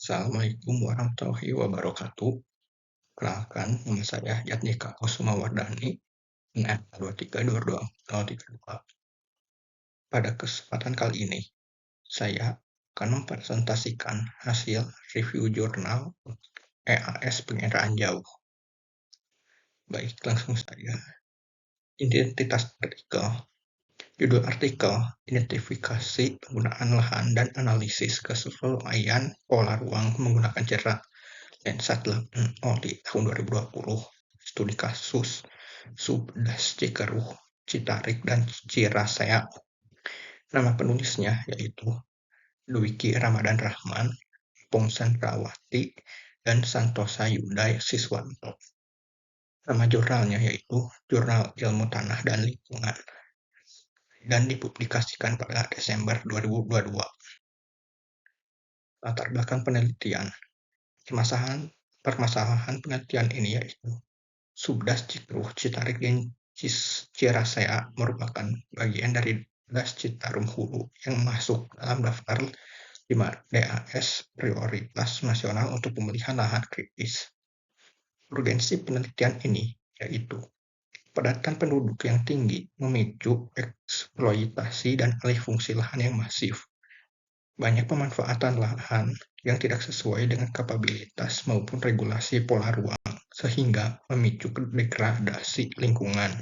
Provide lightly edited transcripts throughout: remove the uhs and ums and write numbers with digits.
Assalamualaikum warahmatullahi wabarakatuh. Kenalkan, nama saya Yatnika Kusuma Wardani, NPM 2322 Pada kesempatan kali ini, saya akan mempresentasikan hasil review jurnal EAS Penginderaan Jauh. Baik, langsung saja. Identitas artikel. Judul artikel, identifikasi penggunaan lahan dan analisis kesesuaian pola ruang menggunakan citra lensa 8 di tahun 2020. Studi kasus Subdas Cikeruh, Citarik, dan Cirasea. Nama penulisnya yaitu Dwiki Ramadan Rahman, Pong Sandrawati, dan Santosa Yudai Siswanto. Nama jurnalnya yaitu Jurnal Ilmu Tanah dan Lingkungan dan dipublikasikan pada Desember 2022. Latar belakang penelitian. Permasalahan penelitian ini yaitu Subdas Cikeruh, Citarik, dan Cirasea merupakan bagian dari Das Citarum Hulu yang masuk dalam daftar 5 DAS prioritas nasional untuk pemulihan lahan kritis. Urgensi penelitian ini yaitu kepadatan penduduk yang tinggi memicu eksploitasi dan alih fungsi lahan yang masif. Banyak pemanfaatan lahan yang tidak sesuai dengan kapabilitas maupun regulasi pola ruang, sehingga memicu degradasi lingkungan.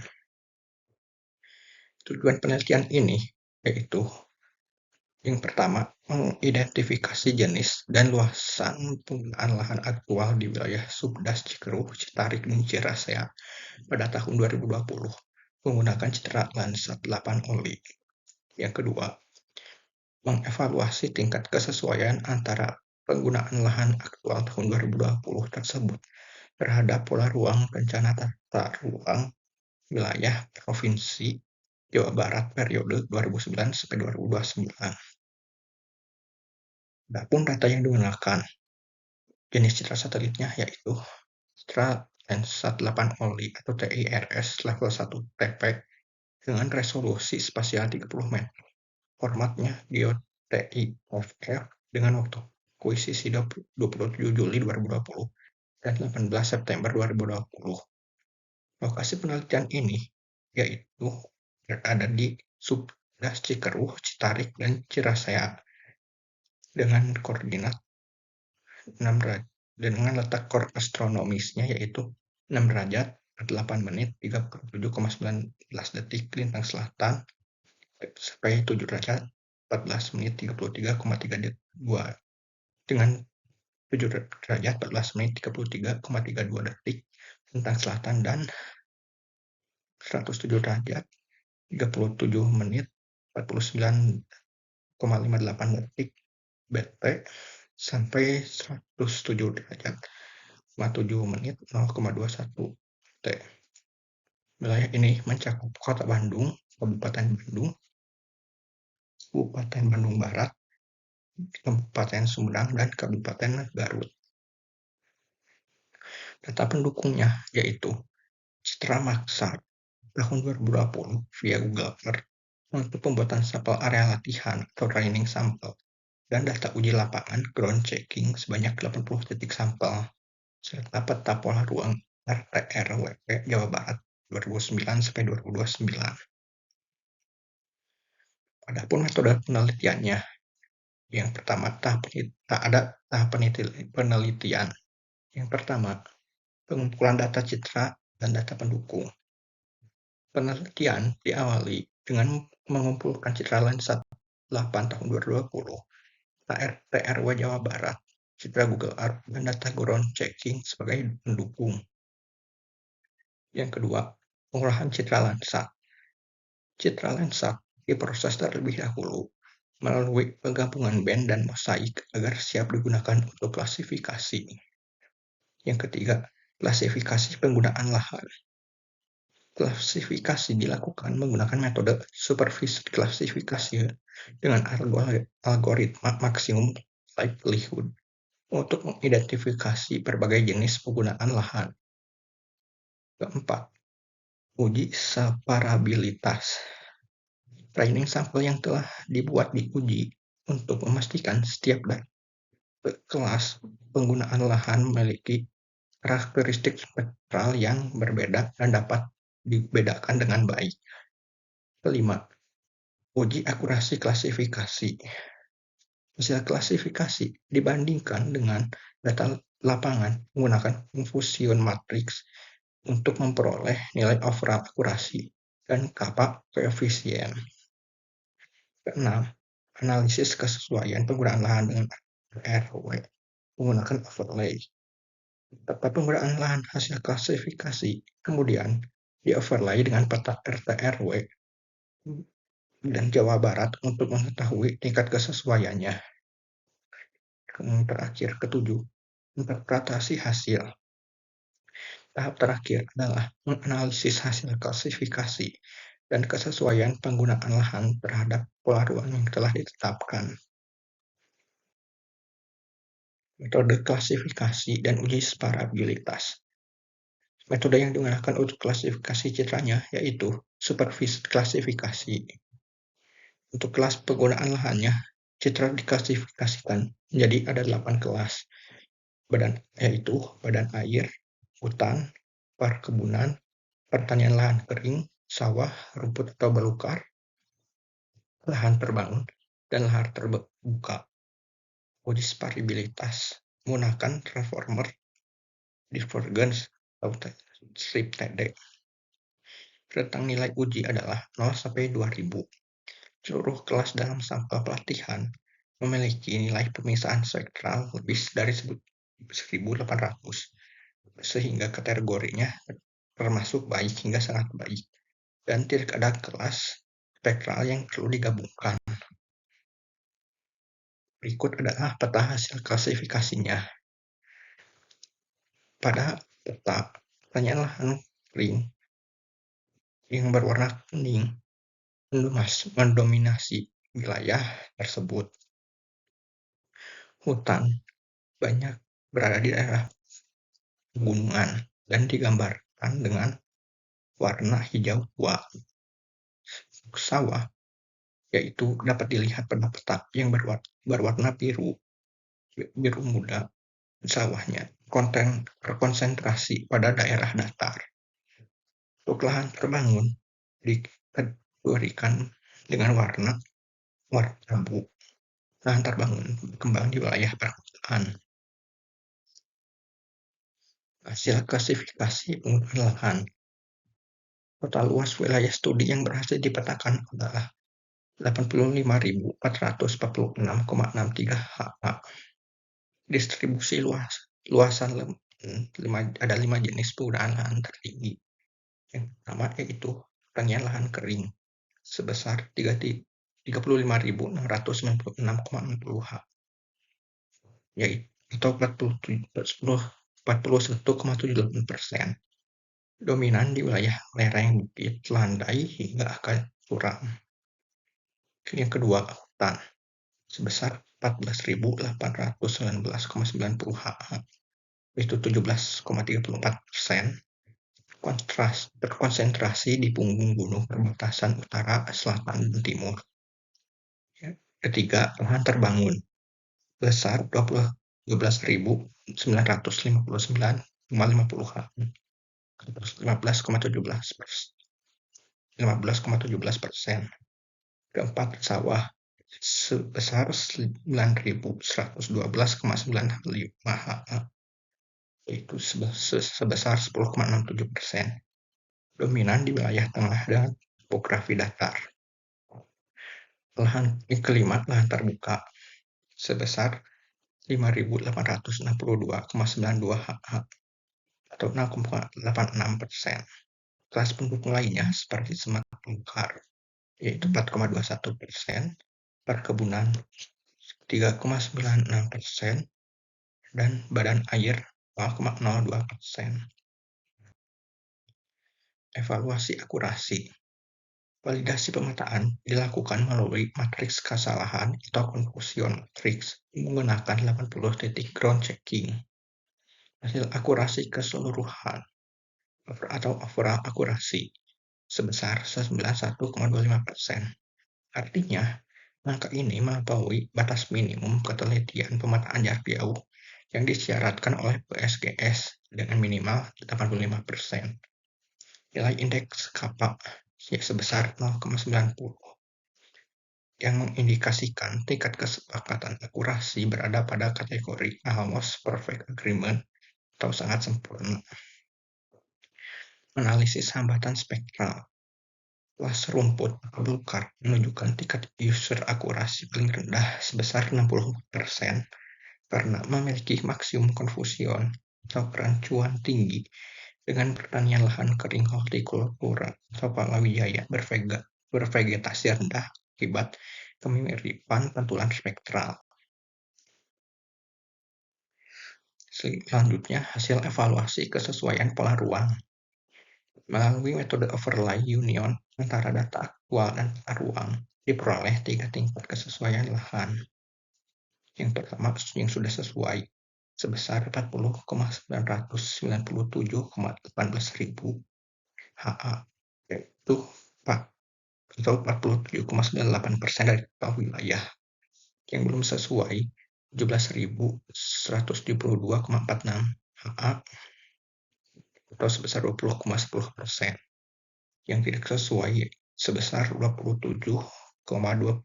Tujuan penelitian ini yaitu yang pertama, mengidentifikasi jenis dan luasan penggunaan lahan aktual di wilayah Subdas Cikeruh, Citarik, dan Cirasea pada tahun 2020 menggunakan citra lensa 8 oli. Yang kedua, mengevaluasi tingkat kesesuaian antara penggunaan lahan aktual tahun 2020 tersebut terhadap pola ruang rencana tata ruang wilayah Provinsi Jawa Barat periode 2009-2029. Adapun data yang digunakan, jenis citra satelitnya yaitu citra lensa 8 oli atau TIRS level 1 TP dengan resolusi spasial 30 meter. Formatnya GeoTIFF dengan waktu akuisisi 27 Juli 2020 dan 18 September 2020. Lokasi penelitian ini yaitu berada di Subdas Cikeruh, Citarik, dan Cirasea dengan koordinat 6 derajat dengan letak astronomisnya yaitu 6 derajat 8 menit 37,19 detik lintang selatan sampai 7 derajat 14 menit 33,32 dengan 7 derajat 14 menit 33,32 detik lintang selatan dan 107 derajat 37 menit 49,58 detik BT sampai 107 derajat 57 menit 0,21 T. Wilayah ini mencakup Kota Bandung, Kabupaten Bandung, Kabupaten Bandung Barat, Kabupaten Sumedang, dan Kabupaten Garut. Data pendukungnya yaitu Citra Maksa tahun 2020 via Google Earth untuk pembuatan sampel area latihan atau training sampel dan data uji lapangan ground checking sebanyak 80 titik sampel serta peta pola ruang RT/RW Jawa Barat 2009-2029. Adapun metode penelitiannya, yang pertama ada tahap penelitian. Yang pertama, pengumpulan data citra dan data pendukung. Penelitian diawali dengan mengumpulkan citra lensa 8 tahun 2020, RT/RW Jawa Barat, citra Google Earth, dan data ground checking sebagai pendukung. Yang kedua, pengolahan citra lensa. Citra lensa diproses terlebih dahulu melalui penggabungan band dan mosaik agar siap digunakan untuk klasifikasi. Yang ketiga, klasifikasi penggunaan lahan. Klasifikasi dilakukan menggunakan metode supervised klasifikasi dengan algoritma maksimum likelihood untuk mengidentifikasi berbagai jenis penggunaan lahan. Keempat, uji separabilitas. Training sampel yang telah dibuat diuji untuk memastikan setiap kelas penggunaan lahan memiliki karakteristik spektral yang berbeda dan dapat dibedakan dengan baik. Kelima, uji akurasi klasifikasi. Hasil klasifikasi dibandingkan dengan data lapangan menggunakan confusion matrix untuk memperoleh nilai overall akurasi dan kappa koefisien. Keenam, analisis kesesuaian penggunaan lahan dengan RW menggunakan overlay. Peta penggunaan lahan hasil klasifikasi kemudian di-overlay dengan peta RT/RW dan Jawa Barat untuk mengetahui tingkat kesesuaiannya. Terakhir, ketujuh, interpretasi hasil. Tahap terakhir adalah menganalisis hasil klasifikasi dan kesesuaian penggunaan lahan terhadap pola ruang yang telah ditetapkan. Metode klasifikasi dan uji separabilitas. Metode yang digunakan untuk klasifikasi citranya yaitu supervisi klasifikasi. Untuk kelas penggunaan lahannya, citra diklasifikasikan menjadi ada 8 kelas, yaitu badan air, hutan, perkebunan, pertanian lahan kering, sawah, rumput atau belukar, lahan terbangun, dan lahan terbuka. Uji separabilitas menggunakan transformer divergence atau strip TD. Rentang nilai uji adalah 0 sampai 2000. Seluruh kelas dalam sampel pelatihan memiliki nilai pemisahan spektral lebih dari 1.800, sehingga kategorinya termasuk baik hingga sangat baik, dan tidak ada kelas spektral yang perlu digabungkan. Berikut adalah peta hasil klasifikasinya. Pada peta, pertanyaan lahan kering yang berwarna kuning mendominasi wilayah tersebut. Hutan banyak berada di daerah pegunungan dan digambarkan dengan warna hijau tua. Sawah yaitu dapat dilihat pada peta yang berwarna biru muda. Sawahnya terkonsentrasi pada daerah datar. Untuk lahan terbangun dikategorikan dengan warna abu. Lahan terbangun berkembang di wilayah perkotaan. Hasil klasifikasi penggunaan lahan. Total luas wilayah studi yang berhasil dipetakan adalah 85.446,63 ha. Distribusi luasan ada 5 jenis penggunaan lahan tertinggi. Yang pertama yaitu pertanian lahan kering sebesar 35.696,60 ha, yaitu atau 41,78%. Dominan di wilayah lereng bukit, landai hingga akar curam. Yang kedua, hutan sebesar 14.819,90 ha, yaitu 17,34%. Terkonsentrasi di punggung gunung perbatasan utara, selatan, dan timur. Ketiga, lahan terbangun besar 12.959,50 ha, 15,17%. Keempat, sawah sebesar 9.112,95 ha, yaitu sebesar 10,67%. Dominan di wilayah tengah dan topografi datar. Yang kelima, lahan terbuka sebesar 5.862,92 ha atau 0,86%. Kelas pendukung lainnya seperti semak belukar yaitu 4,21%, perkebunan 3,96%, dan badan air 0,02%. Evaluasi akurasi. Validasi pemetaan dilakukan melalui matriks kesalahan atau confusion matrix menggunakan 80 titik ground checking. Hasil akurasi keseluruhan atau overall akurasi sebesar 91,25%. Artinya, Angka ini melampaui batas minimum ketelitian pemetaan jarak jauh yang disyaratkan oleh PSGS dengan minimal 85%. Nilai indeks kappa sebesar 0,90 yang mengindikasikan tingkat kesepakatan akurasi berada pada kategori almost perfect agreement atau sangat sempurna. Analisis hambatan spektral. Kelas rumput Blue Card menunjukkan tingkat user akurasi paling rendah sebesar 60% karena memiliki maksimum konfusion atau kerancuan tinggi dengan pertanian lahan kering hortikultura atau palawijaya bervegetasi rendah akibat kemiripan pantulan spektral. Selanjutnya, hasil evaluasi kesesuaian pola ruang. Melalui metode overlay union antara data aktual dan peta ruang, diperoleh 3 tingkat kesesuaian lahan. Yang pertama, yang sudah sesuai, sebesar 40,997,18.000 HA, yaitu 47,98% dari total wilayah. Yang belum sesuai, 17.172,46 HA, atau sebesar 20,10%. Yang tidak sesuai sebesar 27.276,99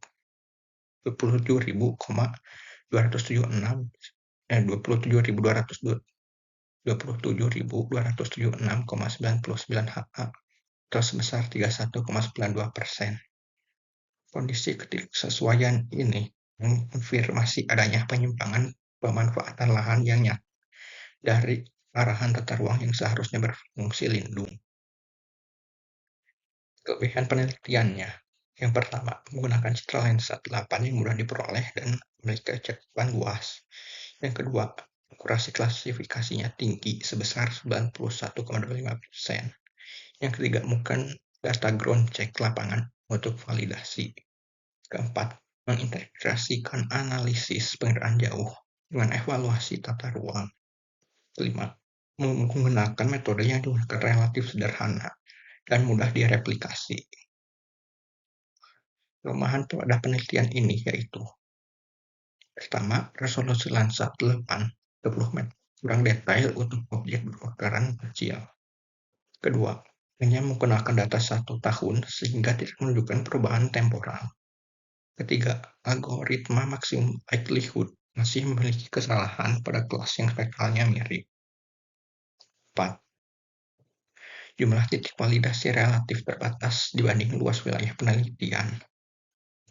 HA atau sebesar 31,92%. Kondisi ketidaksesuaian ini mengkonfirmasi adanya penyimpangan pemanfaatan lahan yang nyata dari arahan tata ruang yang seharusnya berfungsi lindung. Kelebihan penelitiannya. Yang pertama, menggunakan citra lensa 8 yang mudah diperoleh dan memiliki cakupan luas. Yang kedua, akurasi klasifikasinya tinggi sebesar 91,25%. Yang ketiga, menggunakan data ground check lapangan untuk validasi. Keempat, mengintegrasikan analisis penginderaan jauh dengan evaluasi tata ruang. Kelima, menggunakan metode yang relatif sederhana dan mudah direplikasi. Kelemahan pada penelitian ini yaitu: pertama, resolusi Landsat 8 20 meter kurang detail untuk objek berukuran kecil. Kedua, hanya menggunakan data 1 tahun sehingga tidak menunjukkan perubahan temporal. Ketiga, algoritma maksimum likelihood masih memiliki kesalahan pada kelas yang spektralnya mirip. 4. Jumlah titik validasi relatif terbatas dibanding luas wilayah penelitian.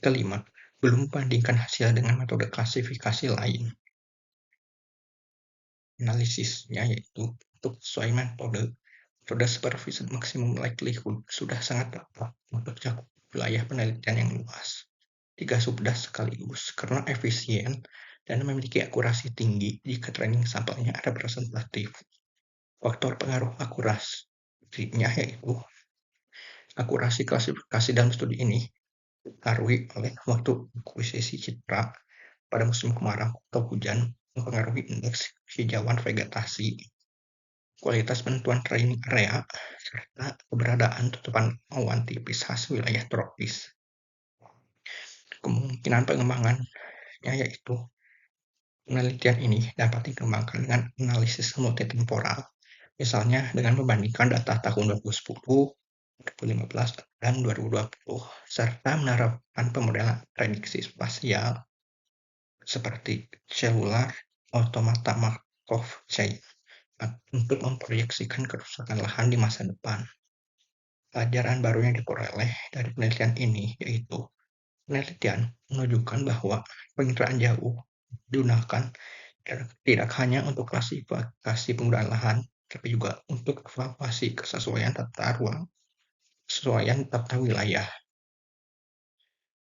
Kelima, belum membandingkan hasil dengan metode klasifikasi lain. Analisisnya yaitu untuk sesuai metode supervised maximum likelihood sudah sangat tepat untuk cakup wilayah penelitian yang luas. 3 subdas sekaligus karena efisien dan memiliki akurasi tinggi jika training sampelnya ada representatif. Faktor pengaruh akurasinya yaitu akurasi klasifikasi dalam studi ini dipengaruhi oleh waktu akuisisi citra pada musim kemarau atau hujan, mempengaruhi indeks hijauan vegetasi, kualitas penentuan training area, serta keberadaan tutupan awan tipis khas wilayah tropis. Kemungkinan pengembangannya yaitu penelitian ini dapat dikembangkan dengan analisis multitemporal, misalnya dengan membandingkan data tahun 2010, 2015, dan 2020, serta menerapkan pemodelan prediksi spasial seperti Cellular Automata Markov Chain untuk memproyeksikan kerusakan lahan di masa depan. Pelajaran baru yang diperoleh dari penelitian ini yaitu penelitian menunjukkan bahwa penginderaan jauh digunakan tidak hanya untuk klasifikasi penggunaan lahan, tapi juga untuk evaluasi kesesuaian tata ruang, kesesuaian tata wilayah.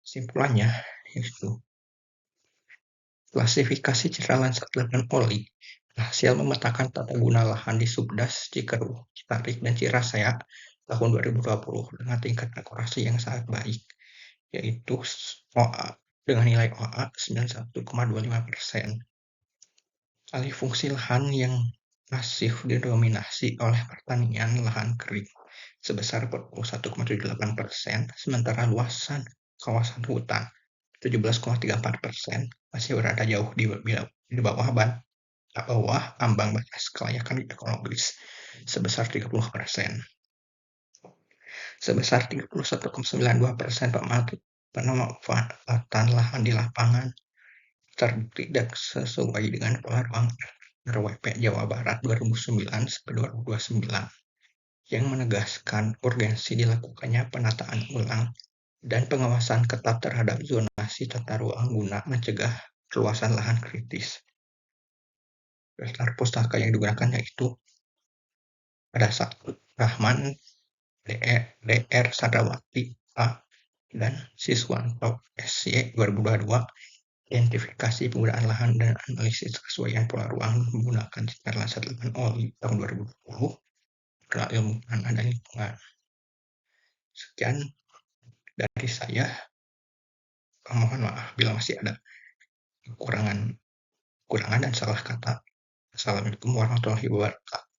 Simpulannya, yaitu klasifikasi citra Landsat 8 OLI hasil memetakan tata guna lahan di Subdas, Cikeruh, Citarik, dan Cirasaya tahun 2020 dengan tingkat akurasi yang sangat baik, yaitu OA dengan nilai OA 91,25%. Alih fungsi lahan yang masif didominasi oleh pertanian lahan kering sebesar 41,78%, sementara luasan kawasan hutan 17,34%, masih berada jauh di bawah ambang batas kelayakan ekologis sebesar 30%. Sebesar 31,92% pemanfaatan lahan di lapangan terbukti tidak sesuai dengan pola ruang RWP Jawa Barat 2009-2029 yang menegaskan urgensi dilakukannya penataan ulang dan pengawasan ketat terhadap zonasi tata ruang guna mencegah perluasan lahan kritis. Daftar pustaka yang digunakan yaitu ada satu Rahman, DR Sadrawati A, dan Siswanto SY 2022, identifikasi penggunaan lahan dan analisis kesesuaian pola ruang menggunakan standar Lansat 8 OLI tahun 2020 karena ilmu tanah dan lingkungan. Sekian dari saya. Mohon maaf bila masih ada kekurangan dan salah kata. Assalamualaikum warahmatullahi wabarakatuh.